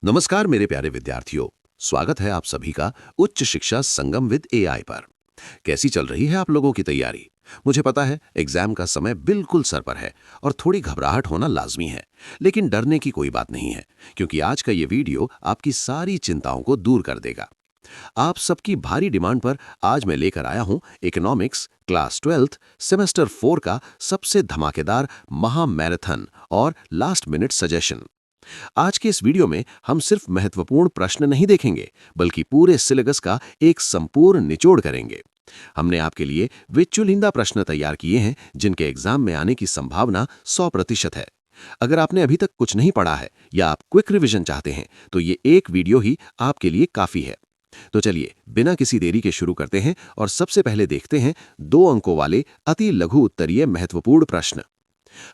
नमस्कार मेरे प्यारे विद्यार्थियों। स्वागत है आप सभी का उच्च शिक्षा संगम विद एआई पर। कैसी चल रही है आप लोगों की तैयारी? मुझे पता है एग्जाम का समय बिल्कुल सर पर है और थोड़ी घबराहट होना लाजमी है, लेकिन डरने की कोई बात नहीं है, क्योंकि आज का ये वीडियो आपकी सारी चिंताओं को दूर कर देगा। आप सबकी भारी डिमांड पर आज मैं लेकर आया हूं इकोनॉमिक्स क्लास 12th सेमेस्टर 4 का सबसे धमाकेदार महा मैराथन और लास्ट मिनट सजेशन। आज के इस वीडियो में हम सिर्फ महत्वपूर्ण प्रश्न नहीं देखेंगे, बल्कि पूरे सिलेबस का एक संपूर्ण निचोड़ करेंगे। हमने आपके लिए वे चुनिंदा प्रश्न तैयार किए हैं जिनके एग्जाम में आने की संभावना 100% है। अगर आपने अभी तक कुछ नहीं पढ़ा है या आप क्विक रिवीजन चाहते हैं तो ये एक वीडियो ही आपके लिए काफी है। तो चलिए बिना किसी देरी के शुरू करते हैं और सबसे पहले देखते हैं 2 अंकों वाले अति लघु उत्तरीय महत्वपूर्ण प्रश्न।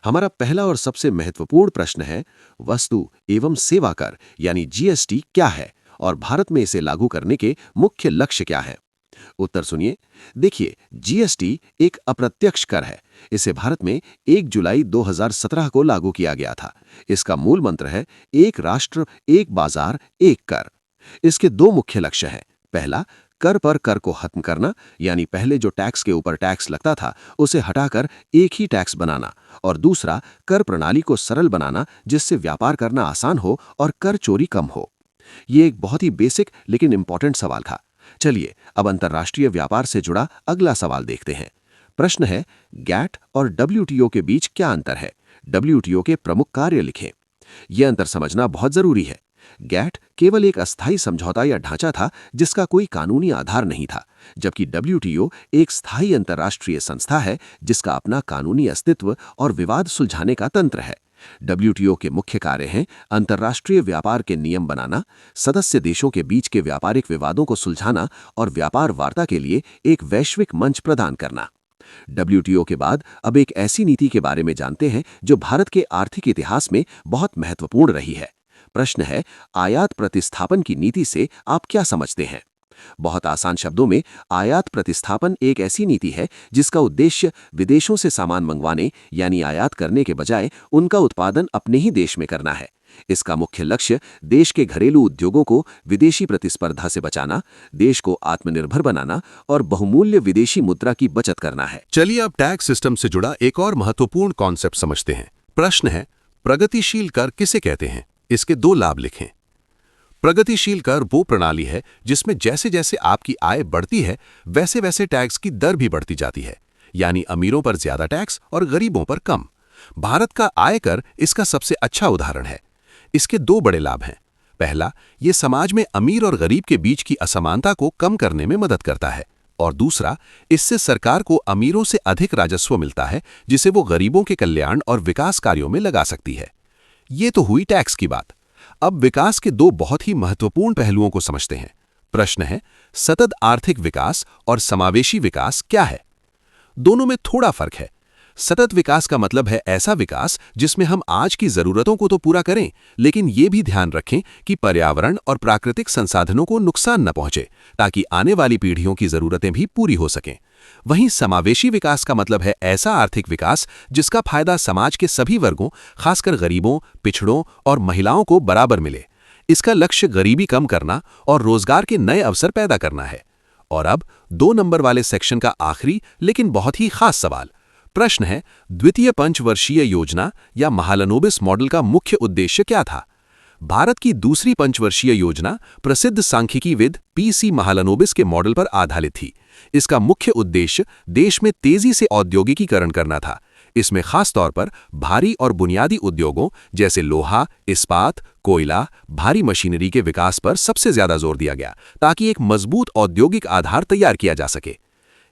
हमारा पहला और सबसे महत्वपूर्ण प्रश्न है, वस्तु एवं सेवा कर यानी जीएसटी क्या है और भारत में इसे लागू करने के मुख्य लक्ष्य क्या है? उत्तर सुनिए। देखिए, जीएसटी एक अप्रत्यक्ष कर है। इसे भारत में 1 जुलाई 2017 को लागू किया गया था। इसका मूल मंत्र है एक राष्ट्र एक बाजार एक कर। इसके 2 मुख्य लक्ष्य हैं। पहला, कर पर कर को खत्म करना, यानी पहले जो टैक्स के ऊपर टैक्स लगता था उसे हटाकर एक ही टैक्स बनाना, और दूसरा, कर प्रणाली को सरल बनाना जिससे व्यापार करना आसान हो और कर चोरी कम हो। ये एक बहुत ही बेसिक लेकिन इंपॉर्टेंट सवाल था। चलिए अब अंतर्राष्ट्रीय व्यापार से जुड़ा अगला सवाल देखते हैं। प्रश्न है, गैट और डब्ल्यूटीओ के बीच क्या अंतर है? डब्ल्यूटीओ के प्रमुख कार्य लिखें। यह अंतर समझना बहुत जरूरी है। गैट केवल एक अस्थायी समझौता या ढांचा था जिसका कोई कानूनी आधार नहीं था, जबकि डब्ल्यूटीओ एक स्थायी अंतर्राष्ट्रीय संस्था है जिसका अपना कानूनी अस्तित्व और विवाद सुलझाने का तंत्र है। डब्ल्यूटीओ के मुख्य कार्य हैं अंतर्राष्ट्रीय व्यापार के नियम बनाना, सदस्य देशों के बीच के व्यापारिक विवादों को सुलझाना और व्यापार वार्ता के लिए एक वैश्विक मंच प्रदान करना। डब्ल्यूटीओ के बाद अब एक ऐसी नीति के बारे में जानते हैं जो भारत के आर्थिक इतिहास में बहुत महत्वपूर्ण रही है। प्रश्न है, आयात प्रतिस्थापन की नीति से आप क्या समझते हैं? बहुत आसान शब्दों में, आयात प्रतिस्थापन एक ऐसी नीति है जिसका उद्देश्य विदेशों से सामान मंगवाने यानी आयात करने के बजाय उनका उत्पादन अपने ही देश में करना है। इसका मुख्य लक्ष्य देश के घरेलू उद्योगों को विदेशी प्रतिस्पर्धा से बचाना, देश को आत्मनिर्भर बनाना और बहुमूल्य विदेशी मुद्रा की बचत करना है। चलिए अब टैक्स सिस्टम से जुड़ा एक और महत्वपूर्ण कॉन्सेप्ट समझते हैं। प्रश्न है, प्रगतिशील कर किसे कहते हैं? इसके 2 लाभ लिखें। प्रगतिशील कर वो प्रणाली है जिसमें जैसे जैसे आपकी आय बढ़ती है वैसे वैसे टैक्स की दर भी बढ़ती जाती है, यानी अमीरों पर ज्यादा टैक्स और गरीबों पर कम। भारत का आयकर इसका सबसे अच्छा उदाहरण है। इसके 2 बड़े लाभ हैं। पहला, ये समाज में अमीर और गरीब के बीच की असमानता को कम करने में मदद करता है, और दूसरा, इससे सरकार को अमीरों से अधिक राजस्व मिलता है जिसे वो गरीबों के कल्याण और विकास कार्यों में लगा सकती है। ये तो हुई टैक्स की बात। अब विकास के 2 बहुत ही महत्वपूर्ण पहलुओं को समझते हैं। प्रश्न है, सतत आर्थिक विकास और समावेशी विकास क्या है? दोनों में थोड़ा फर्क है। सतत विकास का मतलब है ऐसा विकास जिसमें हम आज की जरूरतों को तो पूरा करें, लेकिन ये भी ध्यान रखें कि पर्यावरण और प्राकृतिक संसाधनों को नुकसान न पहुंचे, ताकि आने वाली पीढ़ियों की जरूरतें भी पूरी हो सकें। वहीं समावेशी विकास का मतलब है ऐसा आर्थिक विकास जिसका फायदा समाज के सभी वर्गों, खासकर गरीबों, पिछड़ों और महिलाओं को बराबर मिले। इसका लक्ष्य गरीबी कम करना और रोजगार के नए अवसर पैदा करना है। और अब 2 नंबर वाले सेक्शन का आखिरी लेकिन बहुत ही खास सवाल। प्रश्न है, द्वितीय पंचवर्षीय योजना या महालनोबिस मॉडल का मुख्य उद्देश्य क्या था? भारत की दूसरी पंचवर्षीय योजना प्रसिद्ध सांख्यिकीविद पीसी महालनोबिस के मॉडल पर आधारित थी। इसका मुख्य उद्देश्य देश में तेजी से औद्योगिकीकरण करना था। इसमें खास तौर पर भारी और बुनियादी उद्योगों जैसे लोहा, इस्पात, कोयला, भारी मशीनरी के विकास पर सबसे ज्यादा जोर दिया गया, ताकि एक मजबूत औद्योगिक आधार तैयार किया जा सके।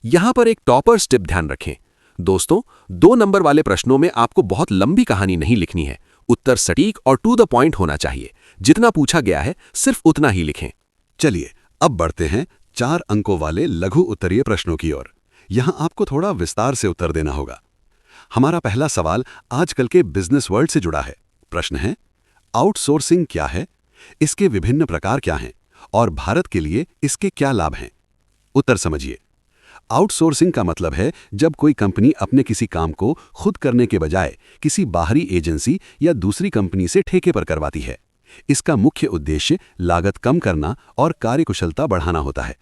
यहां पर एक टॉपर टिप ध्यान रखें। दोस्तों, 2 नंबर वाले प्रश्नों में आपको बहुत लंबी कहानी नहीं लिखनी है। उत्तर सटीक और टू द पॉइंट होना चाहिए। जितना पूछा गया है सिर्फ उतना ही लिखें। चलिए अब बढ़ते हैं 4 अंकों वाले लघु उत्तरीय प्रश्नों की ओर। यहां आपको थोड़ा विस्तार से उत्तर देना होगा। हमारा पहला सवाल आजकल के बिजनेस वर्ल्ड से जुड़ा है। प्रश्न है, आउटसोर्सिंग क्या है, इसके विभिन्न प्रकार क्या हैं और भारत के लिए इसके क्या लाभ हैं? उत्तर समझिए। आउटसोर्सिंग का मतलब है जब कोई कंपनी अपने किसी काम को खुद करने के बजाय किसी बाहरी एजेंसी या दूसरी कंपनी से ठेके पर करवाती है। इसका मुख्य उद्देश्य लागत कम करना और कार्यकुशलता बढ़ाना होता है।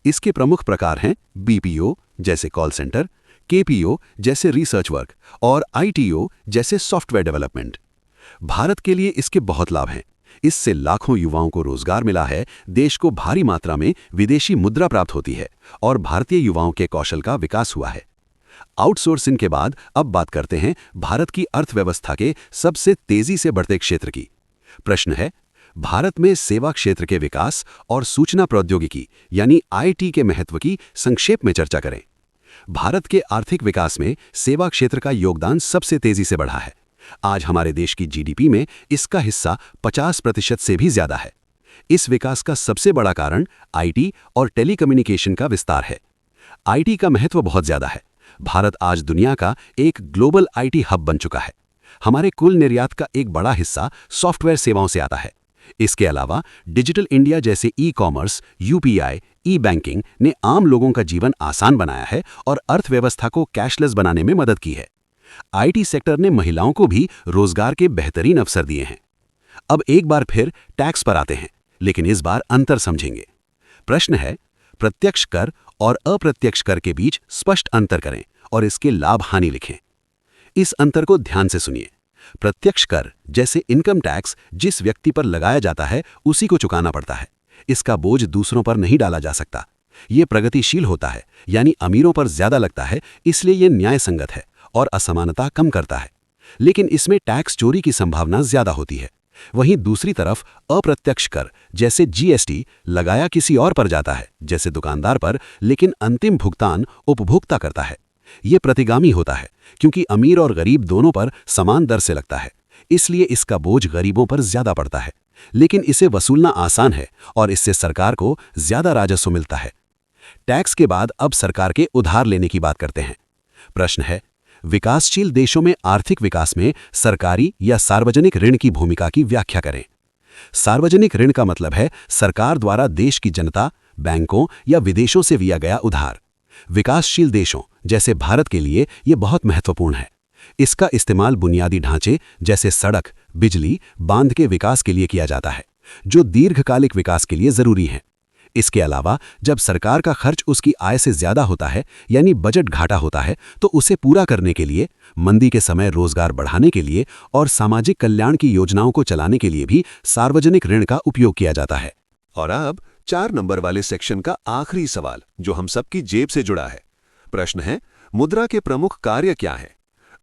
इसके प्रमुख प्रकार हैं बीपीओ जैसे कॉल सेंटर, केपीओ जैसे रिसर्च वर्क और आईटीओ जैसे सॉफ्टवेयर डेवलपमेंट। भारत के लिए इसके बहुत लाभ हैं। इससे लाखों युवाओं को रोजगार मिला है, देश को भारी मात्रा में विदेशी मुद्रा प्राप्त होती है और भारतीय युवाओं के कौशल का विकास हुआ है। आउटसोर्सिंग के बाद अब बात करते हैं भारत की अर्थव्यवस्था के सबसे तेजी से बढ़ते क्षेत्र की। प्रश्न है, भारत में सेवा क्षेत्र के विकास और सूचना प्रौद्योगिकी यानी आईटी के महत्व की संक्षेप में चर्चा करें। भारत के आर्थिक विकास में सेवा क्षेत्र का योगदान सबसे तेजी से बढ़ा है। आज हमारे देश की जीडीपी में इसका हिस्सा 50% से भी ज्यादा है। इस विकास का सबसे बड़ा कारण आईटी और टेलीकम्युनिकेशन का विस्तार है। आईटी का महत्व बहुत ज्यादा है। भारत आज दुनिया का एक ग्लोबल आईटी हब बन चुका है। हमारे कुल निर्यात का एक बड़ा हिस्सा सॉफ्टवेयर सेवाओं से आता है। इसके अलावा डिजिटल इंडिया जैसे ई-कॉमर्स, यूपीआई, ई-बैंकिंग ने आम लोगों का जीवन आसान बनाया है और अर्थव्यवस्था को कैशलेस बनाने में मदद की है। आईटी सेक्टर ने महिलाओं को भी रोजगार के बेहतरीन अवसर दिए हैं। अब एक बार फिर टैक्स पर आते हैं, लेकिन इस बार अंतर समझेंगे। प्रश्न है, प्रत्यक्ष कर और अप्रत्यक्ष कर के बीच स्पष्ट अंतर करें और इसके लाभ हानि लिखें। इस अंतर को ध्यान से सुनिए। प्रत्यक्ष कर जैसे इनकम टैक्स जिस व्यक्ति पर लगाया जाता है उसी को चुकाना पड़ता है। इसका बोझ दूसरों पर नहीं डाला जा सकता। ये प्रगतिशील होता है, यानी अमीरों पर ज्यादा लगता है, इसलिए ये न्याय संगत है और असमानता कम करता है। लेकिन इसमें टैक्स चोरी की संभावना ज्यादा होती है। वहीं दूसरी तरफ अप्रत्यक्ष कर जैसे जीएसटी लगाया किसी और पर जाता है, जैसे दुकानदार पर, लेकिन अंतिम भुगतान उपभोक्ता करता है। ये प्रतिगामी होता है क्योंकि अमीर और गरीब दोनों पर समान दर से लगता है, इसलिए इसका बोझ गरीबों पर ज्यादा पड़ता है। लेकिन इसे वसूलना आसान है और इससे सरकार को ज्यादा राजस्व मिलता है। टैक्स के बाद अब सरकार के उधार लेने की बात करते हैं। प्रश्न है, विकासशील देशों में आर्थिक विकास में सरकारी या सार्वजनिक ऋण की भूमिका की व्याख्या करें। सार्वजनिक ऋण का मतलब है सरकार द्वारा देश की जनता, बैंकों या विदेशों से लिया गया उधार। विकासशील देशों जैसे भारत के लिए यह बहुत महत्वपूर्ण है। इसका इस्तेमाल बुनियादी ढांचे जैसे सड़क, बिजली, बांध के विकास के लिए किया जाता है, जो दीर्घकालिक विकास के लिए जरूरी हैं। इसके अलावा जब सरकार का खर्च उसकी आय से ज्यादा होता है, यानी बजट घाटा होता है, तो उसे पूरा करने के लिए, मंदी के समय रोजगार बढ़ाने के लिए और सामाजिक कल्याण की योजनाओं को चलाने के लिए भी सार्वजनिक ऋण का उपयोग किया जाता है। और अब 4 नंबर वाले सेक्शन का आखिरी सवाल जो हम सबकी जेब से जुड़ा है। प्रश्न है, मुद्रा के प्रमुख कार्य क्या हैं?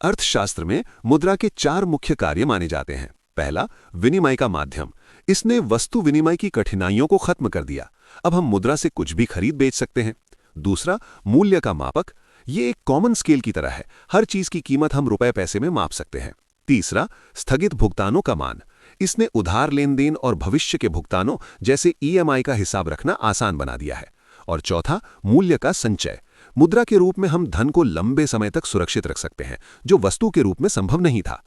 अर्थशास्त्र में मुद्रा के 4 मुख्य कार्य माने जाते हैं। पहला, विनिमय का माध्यम। इसने वस्तु विनिमय की कठिनाइयों को खत्म कर दिया। अब हम मुद्रा से कुछ भी खरीद बेच सकते हैं। दूसरा, मूल्य का मापक। ये एक कॉमन स्केल की तरह है, हर चीज की कीमत हम रुपए पैसे में माप सकते हैं। तीसरा, स्थगित भुगतानों का मान। इसने उधार लेन देन और भविष्य के भुगतानों जैसे ईएमआई का हिसाब रखना आसान बना दिया है। और चौथा, मूल्य का संचय। मुद्रा के रूप में हम धन को लंबे समय तक सुरक्षित रख सकते हैं, जो वस्तु के रूप में संभव नहीं था।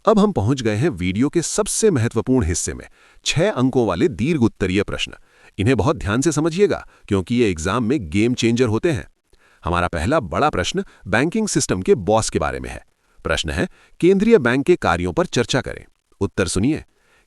अब हम पहुंच गए हैं वीडियो के सबसे महत्वपूर्ण हिस्से में, 6 अंकों वाले दीर्घ उत्तरीय प्रश्न। इन्हें बहुत ध्यान से समझिएगा क्योंकि ये एग्जाम में गेम चेंजर होते हैं। हमारा पहला बड़ा प्रश्न बैंकिंग सिस्टम के बॉस के बारे में है। प्रश्न है, केंद्रीय बैंक के कार्यों पर चर्चा करें। उत्तर सुनिए।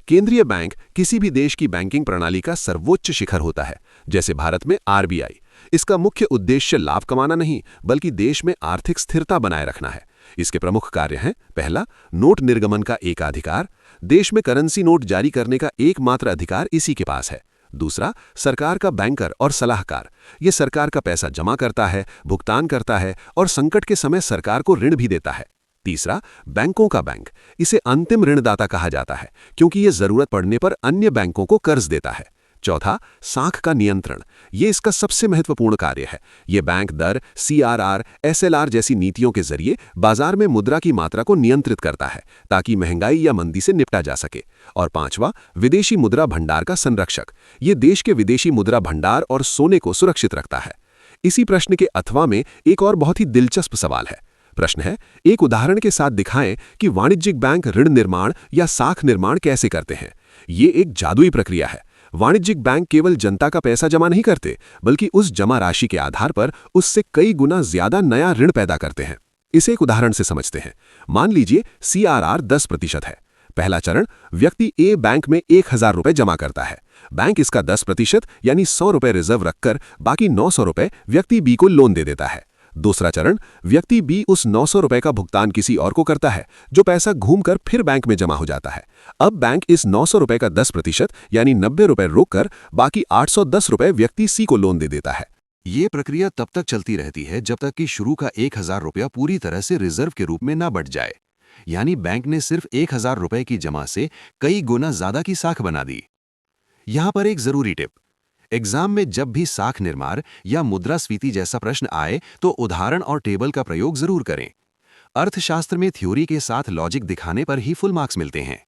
केंद्रीय बैंक किसी भी देश की बैंकिंग प्रणाली का सर्वोच्च शिखर होता है, जैसे भारत में आरबीआई। इसका मुख्य उद्देश्य लाभ कमाना नहीं, बल्कि देश में आर्थिक स्थिरता बनाए रखना है। इसके प्रमुख कार्य हैं, पहला, नोट निर्गमन का एकाधिकार। देश में करेंसी नोट जारी करने का एकमात्र अधिकार इसी के पास है। दूसरा, सरकार का बैंकर और सलाहकार। ये सरकार का पैसा जमा करता है, भुगतान करता है और संकट के समय सरकार को ऋण भी देता है। तीसरा, बैंकों का बैंक। इसे अंतिम ऋणदाता कहा जाता है क्योंकि ये जरूरत पड़ने पर अन्य बैंकों को कर्ज देता है। चौथा, साख का नियंत्रण। ये इसका सबसे महत्वपूर्ण कार्य है। ये बैंक दर, सीआरआर, एसएलआर जैसी नीतियों के जरिए बाजार में मुद्रा की मात्रा को नियंत्रित करता है ताकि महंगाई या मंदी से निपटा जा सके। और पांचवा, विदेशी मुद्रा भंडार का संरक्षक। ये देश के विदेशी मुद्रा भंडार और सोने को सुरक्षित रखता है। इसी प्रश्न के अथवा में एक और बहुत ही दिलचस्प सवाल है। प्रश्न है, एक उदाहरण के साथ दिखाएं कि वाणिज्यिक बैंक ऋण निर्माण या साख निर्माण कैसे करते हैं। ये एक जादुई प्रक्रिया है। वाणिज्यिक बैंक केवल जनता का पैसा जमा नहीं करते, बल्कि उस जमा राशि के आधार पर उससे कई गुना ज्यादा नया ऋण पैदा करते हैं। इसे एक उदाहरण से समझते हैं। मान लीजिए सीआरआर 10% है। पहला चरण, व्यक्ति ए बैंक में 1000 रुपए जमा करता है। बैंक इसका 10% यानी 100 रुपए रिजर्व रखकर बाकी 900 रुपए व्यक्ति बी को लोन दे देता है। दूसरा चरण, व्यक्ति बी उस 900 रुपए का भुगतान किसी और को करता है, जो पैसा घूमकर फिर बैंक में जमा हो जाता है। अब बैंक इस 900 रुपए का 10% यानी 90 रुपए रोककर बाकी 810 रुपए व्यक्ति सी को लोन दे देता है। ये प्रक्रिया तब तक चलती रहती है जब तक कि शुरू का 1000 रुपया पूरी तरह से रिजर्व के रूप में ना बढ़ जाए, यानी बैंक ने सिर्फ 1000 रुपए की जमा से कई गुना ज्यादा की साख बना दी। यहां पर एक जरूरी टिप, एग्जाम में जब भी साख निर्माण या मुद्रास्फीति जैसा प्रश्न आए तो उदाहरण और टेबल का प्रयोग जरूर करें। अर्थशास्त्र में थ्योरी के साथ लॉजिक दिखाने पर ही फुल मार्क्स मिलते हैं।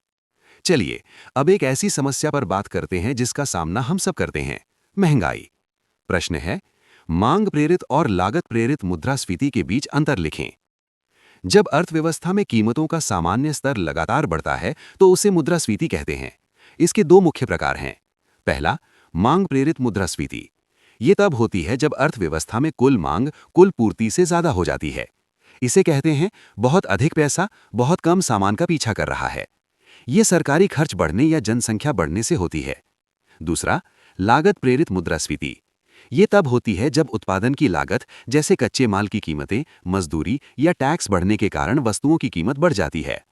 चलिए अब एक ऐसी समस्या पर बात करते हैं जिसका सामना हम सब करते हैं, महंगाई। प्रश्न है, मांग प्रेरित और लागत प्रेरित मुद्रास्फीति के बीच अंतर लिखें। जब अर्थव्यवस्था में कीमतों का सामान्य स्तर लगातार बढ़ता है तो उसे मुद्रास्फीति कहते हैं। इसके दो मुख्य प्रकार हैं। पहला, मांग प्रेरित मुद्रास्फीति। ये तब होती है जब अर्थव्यवस्था में कुल मांग कुल पूर्ति से ज्यादा हो जाती है। इसे कहते हैं बहुत अधिक पैसा बहुत कम सामान का पीछा कर रहा है। ये सरकारी खर्च बढ़ने या जनसंख्या बढ़ने से होती है। दूसरा, लागत प्रेरित मुद्रास्फीति। ये तब होती है जब उत्पादन की लागत जैसे कच्चे माल की कीमतें, मजदूरी या टैक्स बढ़ने के कारण वस्तुओं की कीमत बढ़ जाती है।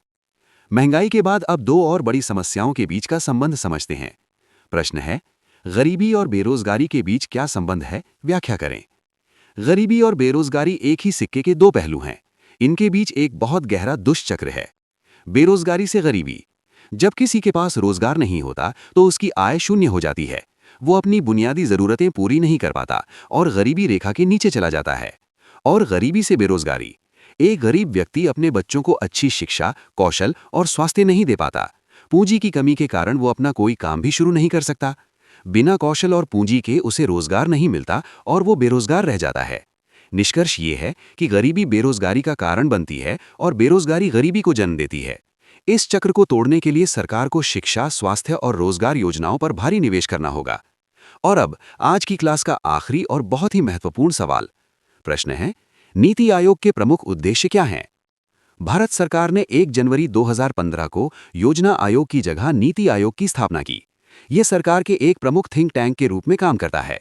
महंगाई के बाद अब दो और बड़ी समस्याओं के बीच का संबंध समझते हैं। प्रश्न है, गरीबी और बेरोजगारी के बीच क्या संबंध है, व्याख्या करें। गरीबी और बेरोजगारी एक ही सिक्के के दो पहलू हैं। इनके बीच एक बहुत गहरा दुष्चक्र है। बेरोजगारी से गरीबी। जब किसी के पास रोजगार नहीं होता तो उसकी आय शून्य हो जाती है, वो अपनी बुनियादी जरूरतें पूरी नहीं कर पाता और गरीबी रेखा के नीचे चला जाता है। और गरीबी से बेरोजगारी, एक गरीब व्यक्ति अपने बच्चों को अच्छी शिक्षा, कौशल और स्वास्थ्य नहीं दे पाता। पूंजी की कमी के कारण वो अपना कोई काम भी शुरू नहीं कर सकता। बिना कौशल और पूंजी के उसे रोजगार नहीं मिलता और वो बेरोजगार रह जाता है। निष्कर्ष ये है कि गरीबी बेरोजगारी का कारण बनती है और बेरोजगारी गरीबी को जन्म देती है। इस चक्र को तोड़ने के लिए सरकार को शिक्षा, स्वास्थ्य और रोजगार योजनाओं पर भारी निवेश करना होगा। और अब आज की क्लास का आखिरी और बहुत ही महत्वपूर्ण सवाल। प्रश्न है, नीति आयोग के प्रमुख उद्देश्य क्या हैं? भारत सरकार ने 1 जनवरी 2015 को योजना आयोग की जगह नीति आयोग की स्थापना की। यह सरकार के एक प्रमुख थिंक टैंक के रूप में काम करता है।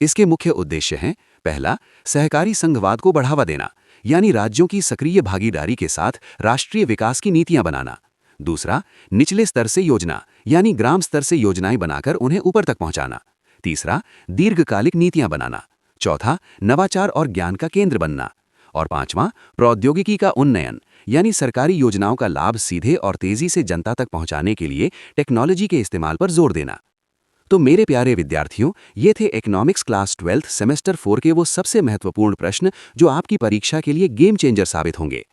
इसके मुख्य उद्देश्य हैं, पहला, सहकारी संघवाद को बढ़ावा देना, यानी राज्यों की सक्रिय भागीदारी के साथ राष्ट्रीय विकास की नीतियां बनाना। दूसरा, निचले स्तर से योजना, यानी ग्राम स्तर से योजनाएं बनाकर उन्हें ऊपर तक पहुंचाना। तीसरा, दीर्घकालिक नीतियां बनाना। चौथा, नवाचार और ज्ञान का केंद्र बनना। और पांचवां, प्रौद्योगिकी का उन्नयन, यानी सरकारी योजनाओं का लाभ सीधे और तेजी से जनता तक पहुंचाने के लिए टेक्नोलॉजी के इस्तेमाल पर जोर देना। तो मेरे प्यारे विद्यार्थियों, ये थे इकोनॉमिक्स क्लास 12 सेमेस्टर 4 के वो सबसे महत्वपूर्ण प्रश्न जो आपकी परीक्षा के लिए गेम चेंजर साबित होंगे।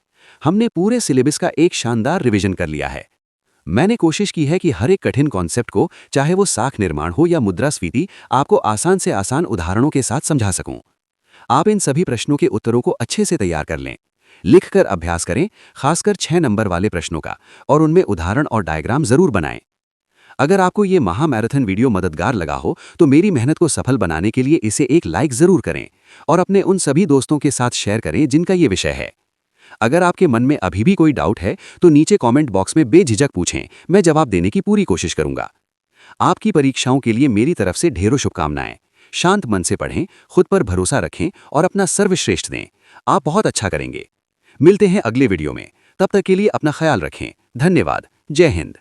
हमने पूरे सिलेबस का एक शानदार रिवीजन कर लिया है। मैंने कोशिश की है कि हर एक कठिन कॉन्सेप्ट को, चाहे वो साख निर्माण हो या मुद्रास्फीति, आपको आसान से आसान उदाहरणों के साथ समझा सकूं। आप इन सभी प्रश्नों के उत्तरों को अच्छे से तैयार कर लें, लिखकर अभ्यास करें, खासकर 6 नंबर वाले प्रश्नों का, और उनमें उदाहरण और डायग्राम जरूर बनाएं। अगर आपको ये महामैराथन वीडियो मददगार लगा हो तो मेरी मेहनत को सफल बनाने के लिए इसे एक लाइक जरूर करें और अपने उन सभी दोस्तों के साथ शेयर करें जिनका ये विषय है। अगर आपके मन में अभी भी कोई डाउट है तो नीचे कमेंट बॉक्स में बेझिझक पूछें, मैं जवाब देने की पूरी कोशिश करूंगा। आपकी परीक्षाओं के लिए मेरी तरफ से ढेरों शुभकामनाएं। शांत मन से पढ़ें, खुद पर भरोसा रखें और अपना सर्वश्रेष्ठ दें। आप बहुत अच्छा करेंगे। मिलते हैं अगले वीडियो में, तब तक के लिए अपना ख्याल रखें। धन्यवाद। जय हिंद।